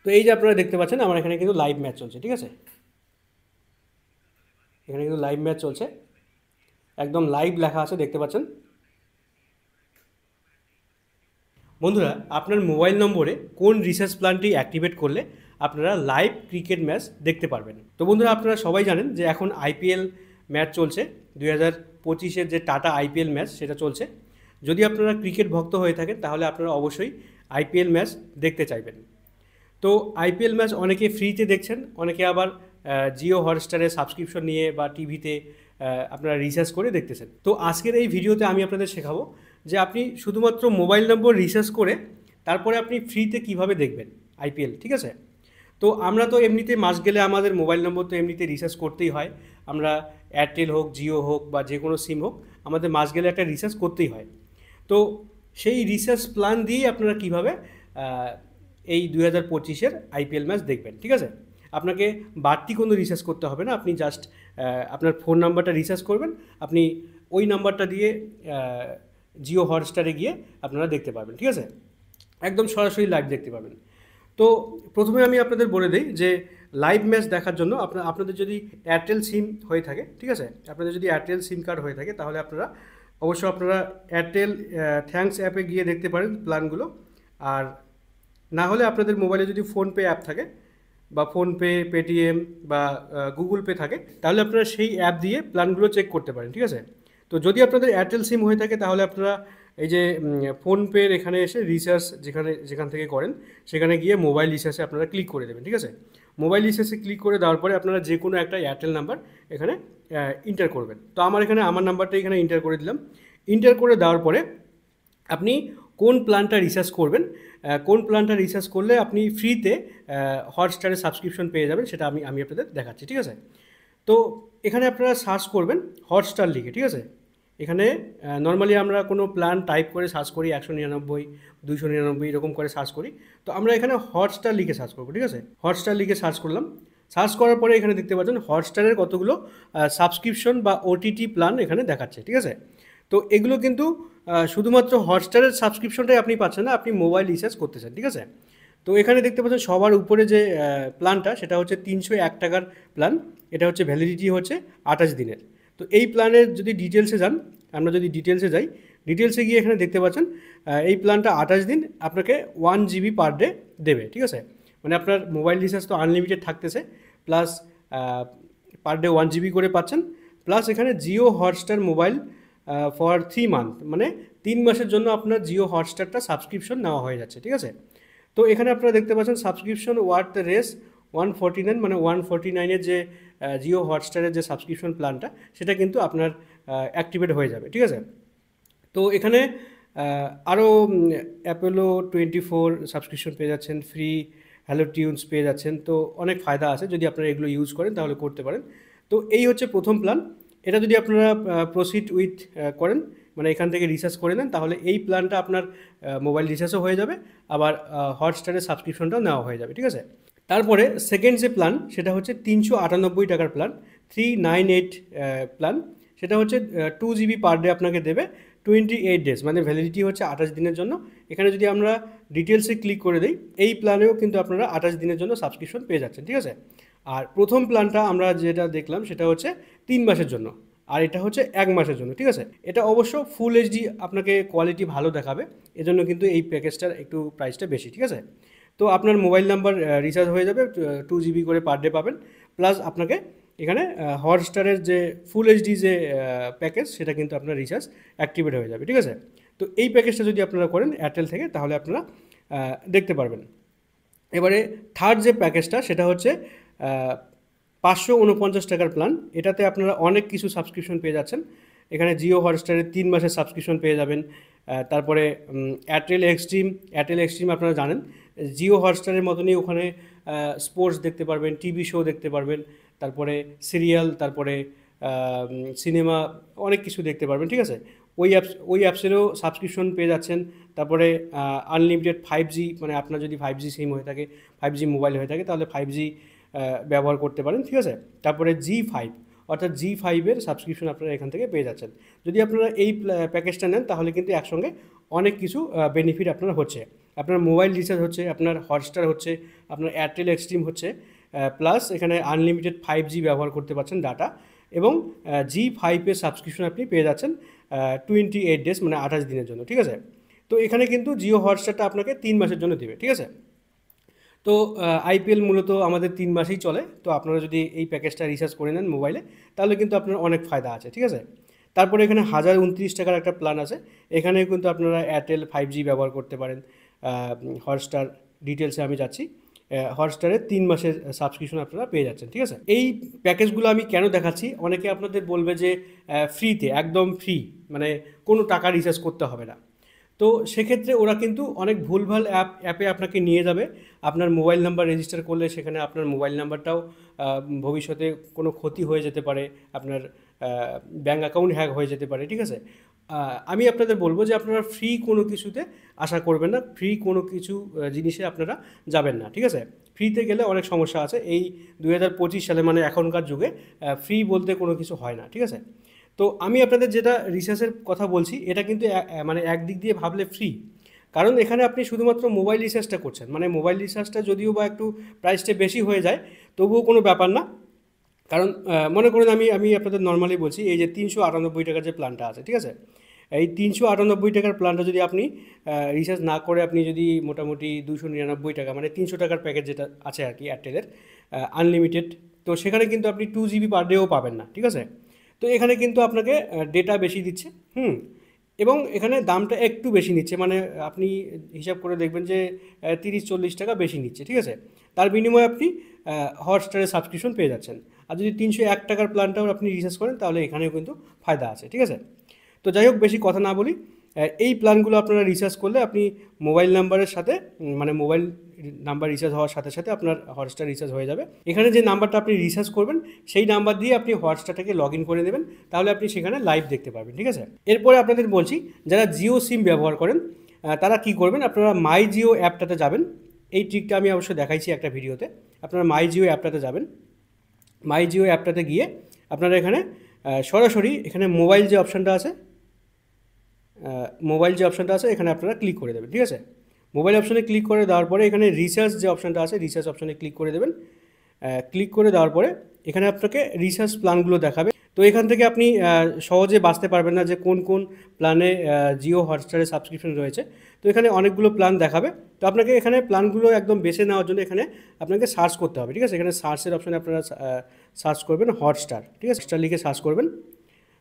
তো এই যে আপনারা দেখতে পাচ্ছেন আমার এখানে কিন্তু লাইভ ম্যাচ চলছে, ঠিক আছে? এখানে কিন্তু লাইভ ম্যাচ চলছে, একদম লাইভ লেখা আছে, দেখতে পাচ্ছেন। বন্ধুরা, আপনার মোবাইল নম্বরে কোন রিচার্জ প্ল্যানটি অ্যাক্টিভেট করলে আপনারা লাইভ ক্রিকেট ম্যাচ দেখতে পারবেন। তো বন্ধুরা, আপনারা সবাই জানেন যে এখন আইপিএল ম্যাচ চলছে, 2025-এর যে টাটা আইপিএল ম্যাচ সেটা চলছে। যদি আপনারা ক্রিকেট ভক্ত হয়ে থাকেন তাহলে আপনারা অবশ্যই আইপিএল ম্যাচ দেখতে চাইবেন। তো আইপিএল ম্যাচ অনেকে ফ্রিতে দেখছেন, অনেকে আবার জিও হটস্টারে সাবস্ক্রিপশন নিয়ে বা টিভিতে আপনারা রিচার্জ করে দেখতেছেন। তো আজকের এই ভিডিওতে আমি আপনাদের শেখাবো যে আপনি শুধুমাত্র মোবাইল নম্বর রিচার্জ করে তারপরে আপনি ফ্রিতে কিভাবে দেখবেন আইপিএল, ঠিক আছে? তো আমরা তো এমনিতে মাস গেলে আমাদের মোবাইল নম্বর তো এমনিতে রিচার্জ করতেই হয়। আমরা এয়ারটেল হোক, জিও হোক বা যে কোনো সিম হোক, আমাদের মাস গেলে একটা রিচার্জ করতেই হয়। তো সেই রিচার্জ প্ল্যান দিয়েই আপনারা কীভাবে এই 2025-এর আইপিএল ম্যাচ দেখবেন, ঠিক আছে? আপনাকে বাড়তি কোনো রিচার্জ করতে হবে না, আপনি জাস্ট আপনার ফোন নাম্বারটা রিচার্জ করবেন, আপনি ওই নাম্বারটা দিয়ে জিও হটস্টারে গিয়ে আপনারা দেখতে পারবেন, ঠিক আছে? একদম সরাসরি লাইভ দেখতে পাবেন। তো প্রথমে আমি আপনাদের বলে দিই যে লাইভ ম্যাচ দেখার জন্য আপনাদের যদি এয়ারটেল সিম হয়ে থাকে, ঠিক আছে, আপনাদের যদি এয়ারটেল সিম কার্ড হয়ে থাকে তাহলে আপনারা এয়ারটেল থ্যাঙ্কস অ্যাপে গিয়ে দেখতে পারেন প্ল্যানগুলো। আর না হলে আপনাদের মোবাইলে যদি ফোনপে অ্যাপ থাকে বা ফোনপে, পেটিএম বা গুগল পে থাকে, তাহলে আপনারা সেই অ্যাপ দিয়ে প্ল্যানগুলো চেক করতে পারেন, ঠিক আছে? তো যদি আপনাদের এয়ারটেল সিম হয়ে থাকে তাহলে আপনারা এই যে ফোনপের এখানে এসে রিচার্জ যেখান থেকে করেন সেখানে গিয়ে মোবাইল রিচার্জে আপনারা ক্লিক করে দেবেন, ঠিক আছে? মোবাইল রিচার্জে ক্লিক করে দেওয়ার পরে আপনারা যে কোনো একটা এয়ারটেল নাম্বার এখানে ইন্টার করবেন। তো আমার নাম্বারটা এখানে ইন্টার করে দিলাম। ইন্টার করে দেওয়ার পরে আপনি কোন প্ল্যানটা রিচার্জ করবেন, কোন প্ল্যানটা রিচার্জ করলে আপনি ফ্রিতে হটস্টারে সাবস্ক্রিপশন পেয়ে যাবেন, সেটা আমি আপনাদের দেখাচ্ছি, ঠিক আছে? তো এখানে আপনারা সার্চ করবেন হটস্টার লিখে, ঠিক আছে? এখানে নর্মালি আমরা কোনো প্ল্যান টাইপ করে সার্চ করি 199, 299 এরকম করে সার্চ করি। তো আমরা এখানে হটস্টার লিখে সার্চ করবো, ঠিক আছে? হটস্টার লিখে সার্চ করলাম। সার্চ করার পরে এখানে দেখতে পাচ্ছেন হটস্টারের কতগুলো সাবস্ক্রিপশন বা ওটিটি প্ল্যান এখানে দেখাচ্ছে, ঠিক আছে? তো এগুলো কিন্তু শুধুমাত্র হটস্টারের সাবস্ক্রিপশনটাই আপনি পাচ্ছেন না, আপনি মোবাইল রিচার্জ করতেছেন, ঠিক আছে? তো এখানে দেখতে পাচ্ছেন সবার উপরে যে প্ল্যানটা সেটা হচ্ছে 301 টাকার প্ল্যান। এটা হচ্ছে ভ্যালিডিটি হচ্ছে 28 দিনের। তো এই প্ল্যানের যদি ডিটেলসে যান, আমরা যদি ডিটেলসে যাই, ডিটেলসে গিয়ে এখানে দেখতে পাচ্ছেন এই প্ল্যানটা 28 দিন আপনাকে 1 জিবি পার ডে দেবে, ঠিক আছে? মানে আপনার মোবাইল রিচার্জ তো আনলিমিটেড থাকতেছে, প্লাস পার ডে 1 জিবি করে পাচ্ছেন, প্লাস এখানে Jio Hotstar mobile for 3 month, মানে 3 মাসের জন্য আপনার জিও হটস্টারটা সাবস্ক্রিপশন নেওয়া হয়ে যাচ্ছে, ঠিক আছে? তো এখানে আপনারা দেখতে পাচ্ছেন সাবস্ক্রিপশন ওয়ার্থ দ্য রেস 149, মানে 149-এর যে জিও হটস্টারের যে সাবস্ক্রিপশন প্ল্যানটা সেটা কিন্তু আপনার অ্যাক্টিভেট হয়ে যাবে, ঠিক আছে? তো এখানে আরও অ্যাপোলো 24 সাবস্ক্রিপশন পেয়ে যাচ্ছেন, ফ্রি হ্যালো টিউনস পেয়ে যাচ্ছেন। তো অনেক ফায়দা আছে, যদি আপনারা এগুলো ইউজ করেন তাহলে করতে পারেন। তো এই হচ্ছে প্রথম প্ল্যান। এটা যদি আপনারা প্রসিড উইথ করেন, মানে এখান থেকে রিচার্জ করে নেন, তাহলে এই প্ল্যানটা আপনার মোবাইল রিচার্জও হয়ে যাবে, আবার হটস্টারের সাবস্ক্রিপশনটাও নেওয়া হয়ে যাবে, ঠিক আছে? তারপরে সেকেন্ড যে প্ল্যান সেটা হচ্ছে 398 টাকার প্ল্যান, 398 প্ল্যান। সেটা হচ্ছে 2 জিবি পার ডে আপনাকে দেবে, 28 ডেজ, মানে ভ্যালিডিটি হচ্ছে 28 দিনের জন্য। এখানে যদি আমরা ডিটেলসে ক্লিক করে দিই, এই প্ল্যানেও কিন্তু আপনারা 28 দিনের জন্য সাবস্ক্রিপশন পেয়ে যাচ্ছেন, ঠিক আছে? আর প্রথম প্ল্যানটা আমরা যেটা দেখলাম সেটা হচ্ছে 3 মাসের জন্য, আর এটা হচ্ছে 1 মাসের জন্য, ঠিক আছে? এটা অবশ্য ফুল এইচডি আপনাকে কোয়ালিটি ভালো দেখাবে, এজন্য কিন্তু এই প্যাকেজটার একটু প্রাইসটা বেশি, ঠিক আছে? তো আপনার মোবাইল নাম্বার রিচার্জ হয়ে যাবে, 2 জিবি করে পার ডে পাবেন, প্লাস আপনাকে এখানে হটস্টারের যে ফুল এইচডি যে প্যাকেজ সেটা কিন্তু আপনার রিচার্জ অ্যাক্টিভেট হয়ে যাবে, ঠিক আছে? তো এই প্যাকেজটা যদি আপনারা করেন এয়ারটেল থেকে তাহলে আপনারা দেখতে পারবেন। এবারে থার্ড যে প্যাকেজটা সেটা হচ্ছে 549 টাকার প্ল্যান। এটাতে আপনারা অনেক কিছু সাবস্ক্রিপশন পেয়ে যাচ্ছেন। এখানে জিও হটস্টারের 3 মাসের সাবস্ক্রিপশন পেয়ে যাবেন। তারপরে এয়ারটেল এক্সট্রিম আপনারা জানেন, জিও হটস্টারের মতনই ওখানে স্পোর্টস দেখতে পারবেন, টিভি শো দেখতে পারবেন, তারপরে সিরিয়াল, তারপরে সিনেমা, অনেক কিছু দেখতে পারবেন, ঠিক আছে? ওই অ্যাপসেরও সাবস্ক্রিপশন পেয়ে যাচ্ছেন। তারপরে আনলিমিটেড 5G, মানে আপনার যদি 5G সিম হয়ে থাকে, 5G মোবাইল হয়ে থাকে তাহলে 5G ব্যবহার করতে পারেন, ঠিক আছে? তারপরে G5, অর্থাৎ G5-এর সাবস্ক্রিপশন আপনারা এখান থেকে পেয়ে যাচ্ছেন। যদি আপনারা এই প্যাকেজটা নেন তাহলে কিন্তু একসঙ্গে অনেক কিছু বেনিফিট আপনারা হচ্ছে। আপনার মোবাইল রিচার্জ হচ্ছে, আপনার হটস্টার হচ্ছে, আপনার এয়ারটেল এক্সট্রিম হচ্ছে, প্লাস এখানে আনলিমিটেড 5G ব্যবহার করতে পারছেন ডাটা, এবং G5-এর সাবস্ক্রিপশন আপনি পেয়ে যাচ্ছেন 28 ডেজ, মানে 28 দিনের জন্য, ঠিক আছে। তো এখানে কিন্তু জিও হটস্টারটা আপনাকে 3 মাসের জন্য দেবে, ঠিক আছে। তো আইপিএল মূলত আমাদের 3 মাসেই চলে, তো আপনারা যদি এই প্যাকেজটা রিচার্জ করে নেন মোবাইলে, তাহলে কিন্তু আপনার অনেক ফায়দা আছে, ঠিক আছে। তারপরে এখানে 1029 টাকার একটা প্ল্যান আছে, এখানে কিন্তু আপনারা এয়ারটেল 5G ব্যবহার করতে পারেন। হটস্টার ডিটেলসে আমি যাচ্ছি, হটস্টারের 3 মাসের সাবস্ক্রিপশন আপনারা পেয়ে যাচ্ছেন, ঠিক আছে। এই প্যাকেজগুলো আমি কেন দেখাচ্ছি, অনেকে আপনাদের বলবে যে ফ্রিতে, একদম ফ্রি, মানে কোনো টাকা রিচার্জ করতে হবে না। তো সেক্ষেত্রে ওরা কিন্তু অনেক ভুলভাল অ্যাপে আপনাকে নিয়ে যাবে। আপনার মোবাইল নাম্বার রেজিস্টার করলে সেখানে আপনার মোবাইল নাম্বারটাও ভবিষ্যতে কোনো ক্ষতি হয়ে যেতে পারে, আপনার ব্যাঙ্ক অ্যাকাউন্ট হ্যাক হয়ে যেতে পারে, ঠিক আছে। আমি আপনাদের বলবো যে আপনারা ফ্রি কোনো কিছুতে আশা করবেন না, ফ্রি কোনো কিছু জিনিসে আপনারা যাবেন না, ঠিক আছে। ফ্রিতে গেলে অনেক সমস্যা আছে, এই 2025 সালে, মানে এখনকার যুগে ফ্রি বলতে কোনো কিছু হয় না, ঠিক আছে। তো আমি আপনাদের যেটা রিচার্জের কথা বলছি, এটা কিন্তু মানে একদিক দিয়ে ভাবলে ফ্রি, কারণ এখানে আপনি শুধুমাত্র মোবাইল রিচার্জটা করছেন, মানে মোবাইল রিচার্জটা যদিও বা একটু প্রাইসটা বেশি হয়ে যায়, তবুও কোনো ব্যাপার না। কারণ মনে করুন আমি আপনাদের নর্মালি বলছি, এই যে 398 টাকার যে প্ল্যানটা আছে, ঠিক আছে, এই 398 টাকার প্ল্যানটা যদি আপনি রিচার্জ না করে আপনি যদি মোটামুটি 299 টাকা, মানে 300 টাকার প্যাকেজ যেটা আছে আর কি এয়ারটেলের আনলিমিটেড, তো সেখানে কিন্তু আপনি 2 GB পার ডেও পাবেন না, ঠিক আছে। তো এখানে কিন্তু আপনাকে ডেটা বেশি দিচ্ছে, এবং এখানে দামটা একটু বেশি নিচ্ছে, মানে আপনি হিসাব করে দেখবেন যে 30-40 টাকা বেশি নিচ্ছে, ঠিক আছে। তার বিনিময়ে আপনি হটস্টারের সাবস্ক্রিপশন পেয়ে যাচ্ছেন। আর যদি 301 টাকার প্ল্যানটাও আপনি রিচার্জ করেন, তাহলে এখানেও কিন্তু ফায়দা আছে, ঠিক আছে। তো যাই হোক, বেশি কথা না বলি, এই প্ল্যানগুলো আপনারা রিচার্জ করলে আপনি মোবাইল নাম্বারের সাথে, মানে মোবাইল নাম্বার রিচার্জ হওয়ার সাথে সাথে আপনার হটস্টার রিচার্জ হয়ে যাবে। এখানে যে নাম্বারটা আপনি রিচার্জ করবেন, সেই নাম্বার দিয়ে আপনি হটস্টারটাকে লগ ইন করে দেবেন, তাহলে আপনি সেখানে লাইভ দেখতে পারবেন, ঠিক আছে। এরপরে আপনাদের বলছি, যারা জিও সিম ব্যবহার করেন তারা কি করবেন, আপনারা মাই জিও অ্যাপটাতে যাবেন। এই ট্রিকটা আমি অবশ্যই দেখাইছি একটা ভিডিওতে। আপনারা মাই জিও অ্যাপটাতে যাবেন, মাই জিও অ্যাপটাতে গিয়ে আপনারা এখানে সরাসরি এখানে মোবাইল যে অপশানটা আছে, এখানে আপনারা ক্লিক করে দেবেন, ঠিক আছে। মোবাইল অপশানে ক্লিক করে দেওয়ার পরে এখানে রিচার্জ যে অপশানটা আছে, রিচার্জ অপশানে ক্লিক করে দেবেন। ক্লিক করে দেওয়ার পরে এখানে আপনাকে রিচার্জ প্ল্যানগুলো দেখাবে। তো এখান থেকে আপনি সহজে বাঁচতে পারবেন না যে কোন কোন প্ল্যানে জিও হটস্টারের সাবস্ক্রিপশন রয়েছে। তো এখানে অনেকগুলো প্ল্যান দেখাবে, তো আপনাকে এখানে প্ল্যানগুলো একদম বেছে নেওয়ার জন্য এখানে আপনাকে সার্চ করতে হবে, ঠিক আছে। এখানে সার্চের অপশানে আপনারা সার্চ করবেন হটস্টার, ঠিক আছে, হটস্টার লিখে সার্চ করবেন।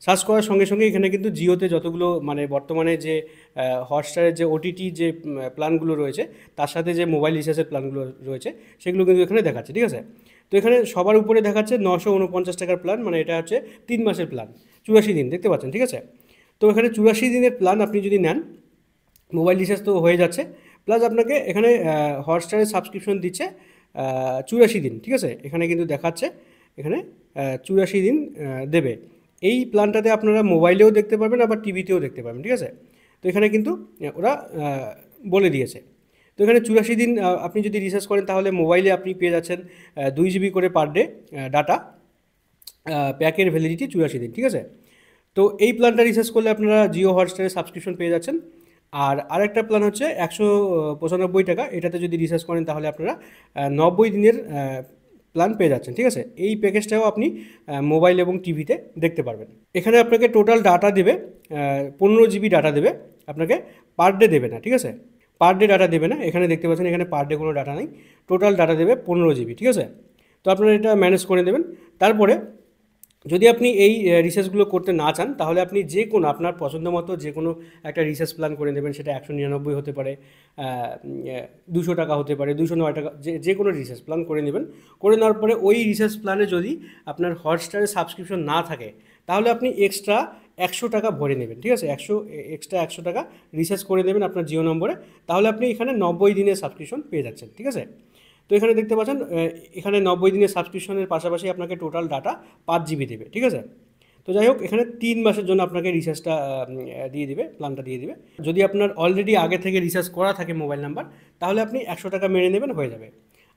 সার্চ করার সঙ্গে সঙ্গে এখানে কিন্তু জিওতে যতগুলো, মানে বর্তমানে যে হটস্টারের যে ওটিটি যে প্ল্যানগুলো রয়েছে, তার সাথে যে মোবাইল রিচার্জের প্ল্যানগুলো রয়েছে, সেগুলো কিন্তু এখানে দেখাচ্ছে, ঠিক আছে। তো এখানে সবার উপরে দেখাচ্ছে 949 টাকার প্ল্যান, মানে এটা হচ্ছে 3 মাসের প্ল্যান, 84 দিন, দেখতে পাচ্ছেন, ঠিক আছে। তো এখানে 84 দিনের প্ল্যান আপনি যদি নেন, মোবাইল রিচার্জ তো হয়ে যাচ্ছে, প্লাস আপনাকে এখানে হটস্টারের সাবস্ক্রিপশন দিচ্ছে 84 দিন, ঠিক আছে। এখানে কিন্তু দেখাচ্ছে, এখানে 84 দিন দেবে। এই প্ল্যানটাতে আপনারা মোবাইলেও দেখতে পারবেন, আবার টিভিতেও দেখতে পাবেন, ঠিক আছে। তো এখানে কিন্তু ওরা বলে দিয়েছে। তো এখানে 84 দিন আপনি যদি রিচার্জ করেন, তাহলে মোবাইলে আপনি পেয়ে যাচ্ছেন 2 GB করে পার ডে ডাটা, প্যাকের ভ্যালিডিটি 84 দিন, ঠিক আছে। তো এই প্ল্যানটা রিচার্জ করলে আপনারা জিও হটস্টারের সাবস্ক্রিপশন পেয়ে যাচ্ছেন। আর আরেকটা প্ল্যান হচ্ছে 195 টাকা, এটাতে যদি রিচার্জ করেন তাহলে আপনারা 90 দিনের প্ল্যান পেয়ে যাচ্ছেন, ঠিক আছে। এই প্যাকেজটাও আপনি মোবাইল এবং টিভিতে দেখতে পারবেন। এখানে আপনাকে টোটাল ডাটা দেবে 15 GB ডাটা দেবে আপনাকে, পার ডে দেবে না, ঠিক আছে। পার ডে ডাটা দেবে না, এখানে দেখতে পাচ্ছেন এখানে পার ডে কোনো ডাটা নেই, টোটাল ডাটা দেবে 15 GB, ঠিক আছে। তো আপনারা এটা ম্যানেজ করে দেবেন। তারপরে যদি আপনি এই রিচার্জগুলো করতে না চান, তাহলে আপনি যে কোনো আপনার পছন্দ মতো যে কোনো একটা রিচার্জ প্ল্যান করে নেবেন, সেটা 199 হতে পারে, 200 টাকা হতে পারে, 209 টাকা, যে কোনো রিচার্জ প্ল্যান করে নেবেন। করে নেওয়ার পরে ওই রিচার্জ প্ল্যানে যদি আপনার হটস্টারের সাবস্ক্রিপশন না থাকে, তাহলে আপনি এক্সট্রা 100 টাকা ভরে নেবেন, ঠিক আছে। এক্সট্রা 100 টাকা রিচার্জ করে নেবেন আপনার জিও নম্বরে, তাহলে আপনি এখানে 90 দিনের সাবস্ক্রিপশন পেয়ে যাচ্ছেন, ঠিক আছে। তো এখানে দেখতে পাচ্ছেন এখানে 90 দিনের সাবস্ক্রিপশনের পাশাপাশি আপনাকে টোটাল ডাটা 5 GB দেবে, ঠিক আছে। তো যাই হোক, এখানে 3 মাসের জন্য আপনাকে রিচার্জটা দিয়ে দিবে, প্ল্যানটা দিয়ে দিবে। যদি আপনার অলরেডি আগে থেকে রিচার্জ করা থাকে মোবাইল নাম্বার, তাহলে আপনি 100 টাকা মেরে নেবেন, হয়ে যাবে।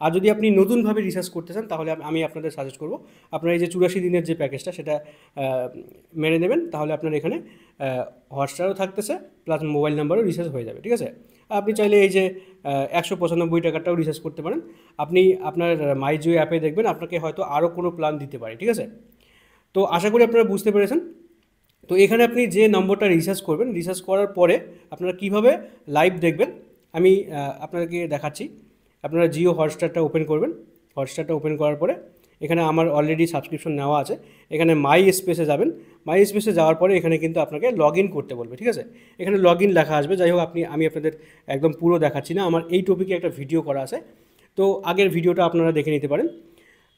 আর যদি আপনি নতুনভাবে রিচার্জ করতে চান, তাহলে আমি আপনাদের সাজেস্ট করব আপনার এই যে 84 দিনের যে প্যাকেজটা, সেটা মেরে নেবেন, তাহলে আপনার এখানে হটস্টারও থাকতেছে, প্লাস মোবাইল নাম্বারও রিচার্জ হয়ে যাবে, ঠিক আছে। আপনি চাইলে এই যে 195 টাকাটাও রিচার্জ করতে পারেন। আপনি আপনার মাই জিও অ্যাপে দেখবেন আপনাকে হয়তো আরও কোনো প্ল্যান দিতে পারে, ঠিক আছে? তো আশা করি আপনারা বুঝতে পেরেছেন। তো এখানে আপনি যে নম্বরটা রিচার্জ করবেন, রিচার্জ করার পরে আপনারা কীভাবে লাইভ দেখবেন আমি আপনাদেরকে দেখাচ্ছি। আপনারা জিও হটস্টারটা ওপেন করবেন। হটস্টারটা ওপেন করার পরে এখানে আমার অলরেডি সাবস্ক্রিপশন নেওয়া আছে, এখানে মাই স্পেসে যাবেন। মাই স্পেসে যাওয়ার পরে এখানে কিন্তু আপনাকে লগ ইন করতে বলবে, ঠিক আছে? এখানে লগ ইন লেখা আসবে। যাই হোক, আমি আপনাদের একদম পুরো দেখাচ্ছি না, আমার এই টপিকে একটা ভিডিও করা আছে, তো আগের ভিডিওটা আপনারা দেখে নিতে পারেন।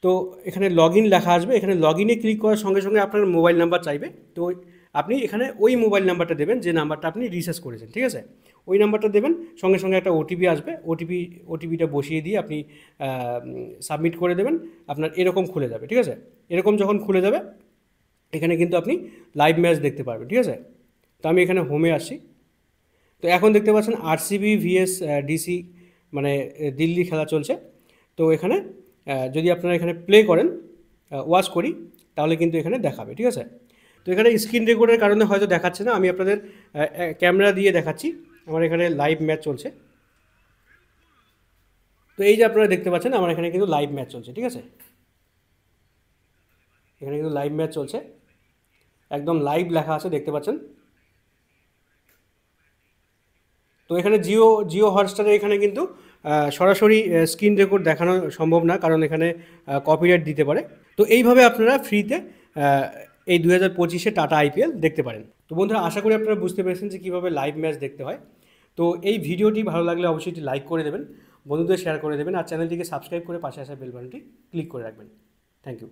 তো এখানে লগ ইন লেখা আসবে, এখানে লগ ইনে ক্লিক করার সঙ্গে সঙ্গে আপনার মোবাইল নাম্বার চাইবে। তো আপনি এখানে ওই মোবাইল নাম্বারটা দেবেন যে নাম্বারটা আপনি রিচার্জ করেছেন, ঠিক আছে? ওই নাম্বারটা দেবেন, সঙ্গে সঙ্গে একটা ওটিপি আসবে। ওটিপিটা বসিয়ে দিয়ে আপনি সাবমিট করে দেবেন, আপনার এরকম খুলে যাবে, ঠিক আছে? এরকম যখন খুলে যাবে এখানে কিন্তু আপনি লাইভ ম্যাচ দেখতে পারবেন, ঠিক আছে? তো আমি এখানে হোমে আসছি। তো এখন দেখতে পাচ্ছেন আরসিবি ভিএস ডিসি, মানে দিল্লি খেলা চলছে। তো এখানে যদি আপনারা এখানে প্লে করেন, ওয়াচ করি, তাহলে কিন্তু এখানে দেখাবে, ঠিক আছে? তো এখানে স্ক্রিন রেকর্ডের কারণে হয়তো দেখাচ্ছে না, আমি আপনাদের ক্যামেরা দিয়ে দেখাচ্ছি। আমার এখানে লাইভ ম্যাচ চলছে। তো এই যে আপনারা দেখতে পাচ্ছেন আমার এখানে কিন্তু লাইভ ম্যাচ চলছে, ঠিক আছে? এখানে কিন্তু লাইভ ম্যাচ চলছে, একদম লাইভ লেখা আছে, দেখতে পাচ্ছেন। তো এখানে জিও হটস্টারে এখানে কিন্তু সরাসরি স্ক্রিন রেকর্ড দেখানো সম্ভব না, কারণ এখানে কপিরাইট দিতে পারে। তো এইভাবে আপনারা ফ্রিতে এই 2025-এ টাটা আইপিএল দেখতে পারেন। তো বন্ধুরা, আশা করি আপনারা বুঝতে পেরেছেন যে কীভাবে লাইভ ম্যাচ দেখতে হয়। তো এই ভিডিওটি ভালো লাগলে অবশ্যই একটি লাইক করে দেবেন, বন্ধুদের শেয়ার করে দেবেন, আর চ্যানেলটিকে সাবস্ক্রাইব করে পাশে আসা বেল বাটনটি ক্লিক করে রাখবেন। Thank you.